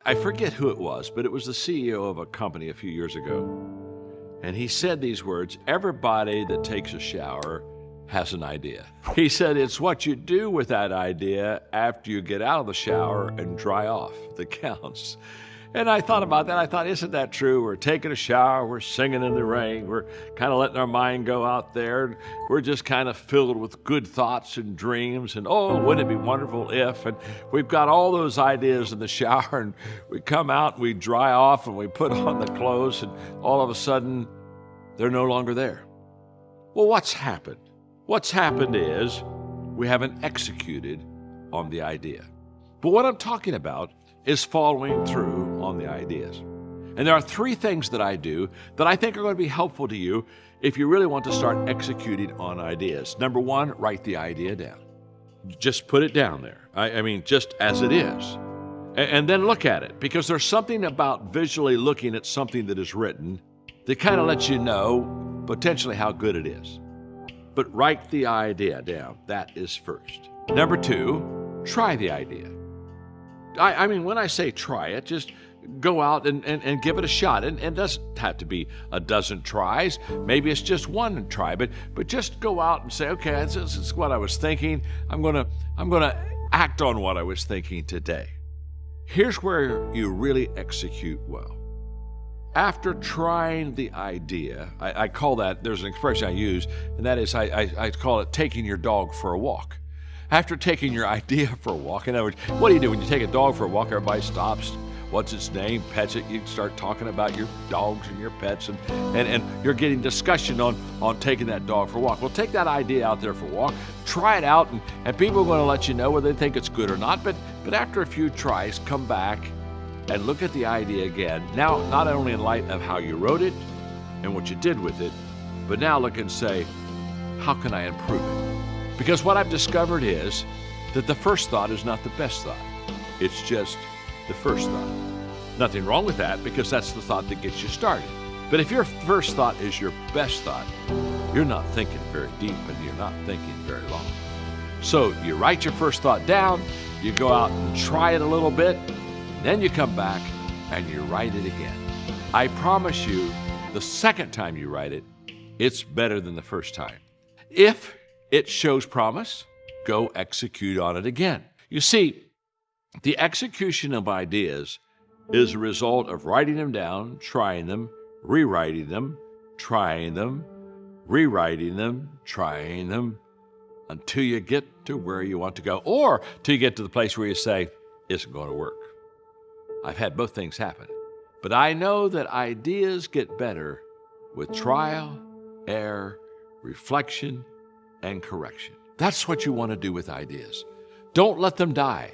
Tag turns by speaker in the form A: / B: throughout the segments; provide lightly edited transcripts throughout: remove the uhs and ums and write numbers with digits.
A: I forget who it was, but it was the CEO of a company a few years ago. And he said these words, everybody that takes a shower has an idea. He said, it's what you do with that idea after you get out of the shower and dry off that counts. And I thought about that. I thought, isn't that true? We're taking a shower, we're singing in the rain, we're kind of letting our mind go out there. We're just kind of filled with good thoughts and dreams. And oh, wouldn't it be wonderful if? And we've got all those ideas in the shower, and we come out and we dry off and we put on the clothes, and all of a sudden, they're no longer there. Well, what's happened? What's happened is we haven't executed on the idea. But what I'm talking about is following through on the ideas. And there are three things that I do that I think are going to be helpful to you if you really want to start executing on ideas. Number one, write the idea down. Just put it down there. I mean, just as it is. And then look at it, because there's something about visually looking at something that is written that kind of lets you know potentially how good it is. But write the idea down. That is first. Number two, try the idea. I mean, when I say try it, just go out and give it a shot. And it doesn't have to be a dozen tries. Maybe it's just one try, but just go out and say, okay, this is what I was thinking. I'm gonna act on what I was thinking today. Here's where you really execute well. After trying the idea, I call that, there's an expression I use, and that is I call it taking your dog for a walk. After taking your idea for a walk, in other words, what do you do when you take a dog for a walk? Everybody stops, what's its name, pets it, you start talking about your dogs and your pets, and you're getting discussion on taking that dog for a walk. Well, take that idea out there for a walk, try it out, and people are going to let you know whether they think it's good or not, but after a few tries, come back and look at the idea again. Now, not only in light of how you wrote it and what you did with it, but now look and say, how can I improve it? Because what I've discovered is that the first thought is not the best thought. It's just the first thought. Nothing wrong with that, because that's the thought that gets you started. But if your first thought is your best thought, you're not thinking very deep and you're not thinking very long. So you write your first thought down, you go out and try it a little bit, then you come back and you write it again. I promise you, the second time you write it, it's better than the first time. If it shows promise, go execute on it again. You see, the execution of ideas is a result of writing them down, trying them, rewriting them, trying them, rewriting them, trying them, until you get to where you want to go, or till you get to the place where you say, it's going to work. I've had both things happen, but I know that ideas get better with trial, error, reflection, and correction. That's what you want to do with ideas. Don't let them die.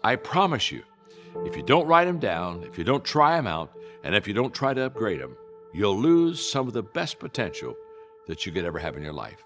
A: I promise you, if you don't write them down, if you don't try them out, and if you don't try to upgrade them, you'll lose some of the best potential that you could ever have in your life.